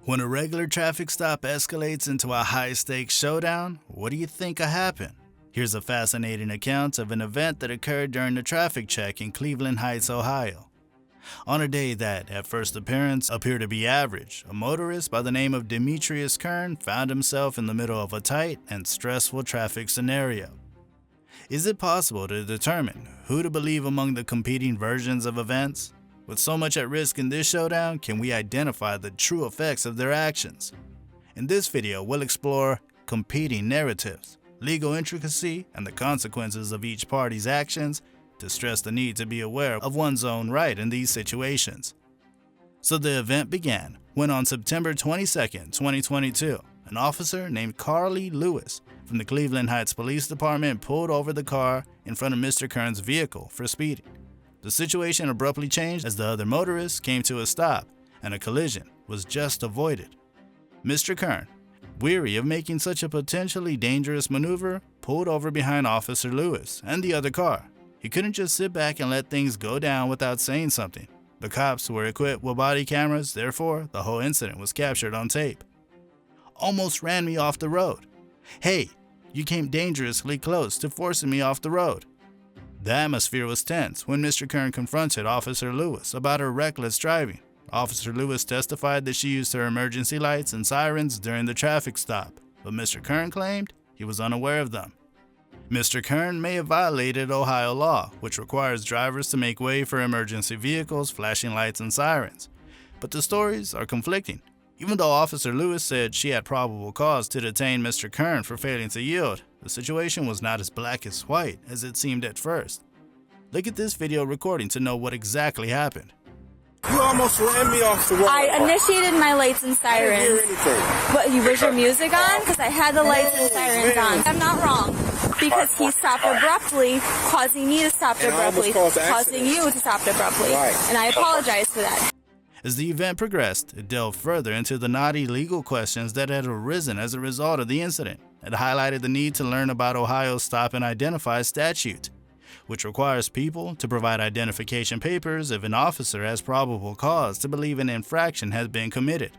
When a regular traffic stop escalates into a high-stakes showdown, what do you think will happen? Here's a fascinating account of an event that occurred during the traffic check in Cleveland Heights, Ohio. On a day that, at first appearance, appeared to be average, a motorist by the name of Demetrius Kern found himself in the middle of a tight and stressful traffic scenario. Is it possible to determine who to believe among the competing versions of events? With so much at risk in this showdown, can we identify the true effects of their actions? In this video, we'll explore competing narratives, legal intricacy, and the consequences of each party's actions to stress the need to be aware of one's own right in these situations. So the event began when on September 22, 2022, an officer named Carly Lewis from the Cleveland Heights Police Department pulled over the car in front of Mr. Kern's vehicle for speeding. The situation abruptly changed as the other motorists came to a stop and a collision was just avoided. Mr. Kern, weary of making such a potentially dangerous maneuver, pulled over behind Officer Lewis and the other car. He couldn't just sit back and let things go down without saying something. The cops were equipped with body cameras, therefore the whole incident was captured on tape. "Almost ran me off the road. Hey, you came dangerously close to forcing me off the road." The atmosphere was tense when Mr. Kern confronted Officer Lewis about her reckless driving. Officer Lewis testified that she used her emergency lights and sirens during the traffic stop, but Mr. Kern claimed he was unaware of them. Mr. Kern may have violated Ohio law, which requires drivers to make way for emergency vehicles, flashing lights, and sirens. But the stories are conflicting. Even though Officer Lewis said she had probable cause to detain Mr. Kern for failing to yield, the situation was not as black as white as it seemed at first. Look at this video recording to know what exactly happened. You almost ran me off the road. I initiated my lights and sirens. I didn't hear anything. Was your music on? Because I had the lights and sirens on. I'm not wrong. Because he stopped abruptly, causing me to stop abruptly, causing you to stop abruptly. Right. And I apologize for that. As the event progressed, it delved further into the knotty legal questions that had arisen as a result of the incident. It highlighted the need to learn about Ohio's Stop and Identify statute, which requires people to provide identification papers if an officer has probable cause to believe an infraction has been committed.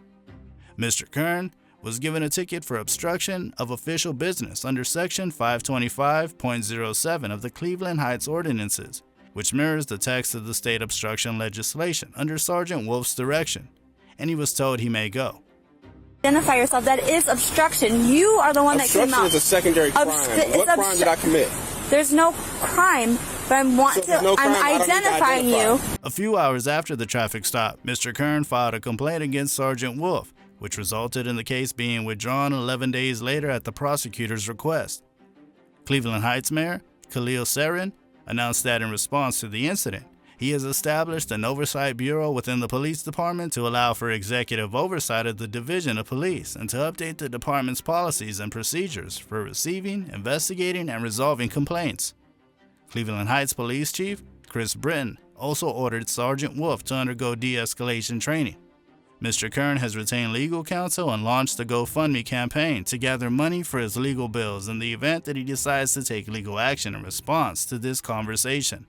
Mr. Kern was given a ticket for obstruction of official business under Section 525.07 of the Cleveland Heights Ordinances, which mirrors the text of the state obstruction legislation under Sergeant Wolf's direction, and he was told he may go. Identify yourself. That is obstruction. You are the one that came out. Obstruction is a secondary crime. What crime did I commit? There's no crime, but I'm identifying you. A few hours after the traffic stop, Mr. Kern filed a complaint against Sergeant Wolf, which resulted in the case being withdrawn 11 days later at the prosecutor's request. Cleveland Heights Mayor Khalil Sarin announced that in response to the incident, he has established an oversight bureau within the police department to allow for executive oversight of the Division of Police and to update the department's policies and procedures for receiving, investigating, and resolving complaints. Cleveland Heights Police Chief Chris Britton also ordered Sergeant Wolf to undergo de-escalation training. Mr. Kern has retained legal counsel and launched a GoFundMe campaign to gather money for his legal bills in the event that he decides to take legal action in response to this conversation.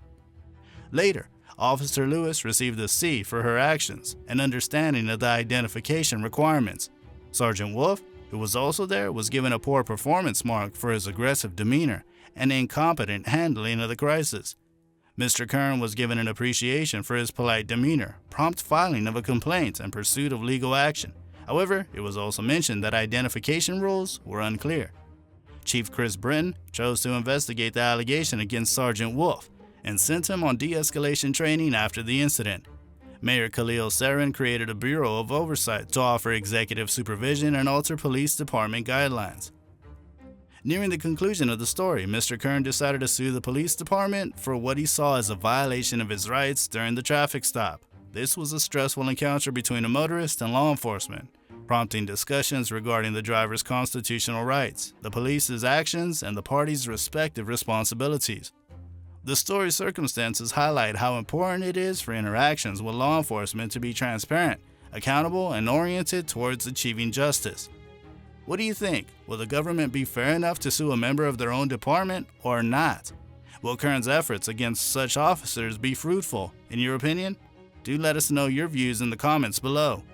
Later, Officer Lewis received a C for her actions and understanding of the identification requirements. Sergeant Wolf, who was also there, was given a poor performance mark for his aggressive demeanor and incompetent handling of the crisis. Mr. Kern was given an appreciation for his polite demeanor, prompt filing of a complaint, and pursuit of legal action. However, it was also mentioned that identification rules were unclear. Chief Chris Britton chose to investigate the allegation against Sergeant Wolf and sent him on de-escalation training after the incident. Mayor Khalil Sarin created a Bureau of Oversight to offer executive supervision and alter police department guidelines. Nearing the conclusion of the story, Mr. Kern decided to sue the police department for what he saw as a violation of his rights during the traffic stop. This was a stressful encounter between a motorist and law enforcement, prompting discussions regarding the driver's constitutional rights, the police's actions, and the parties' respective responsibilities. The story's circumstances highlight how important it is for interactions with law enforcement to be transparent, accountable, and oriented towards achieving justice. What do you think? Will the government be fair enough to sue a member of their own department or not? Will Kern's efforts against such officers be fruitful, in your opinion? Do let us know your views in the comments below.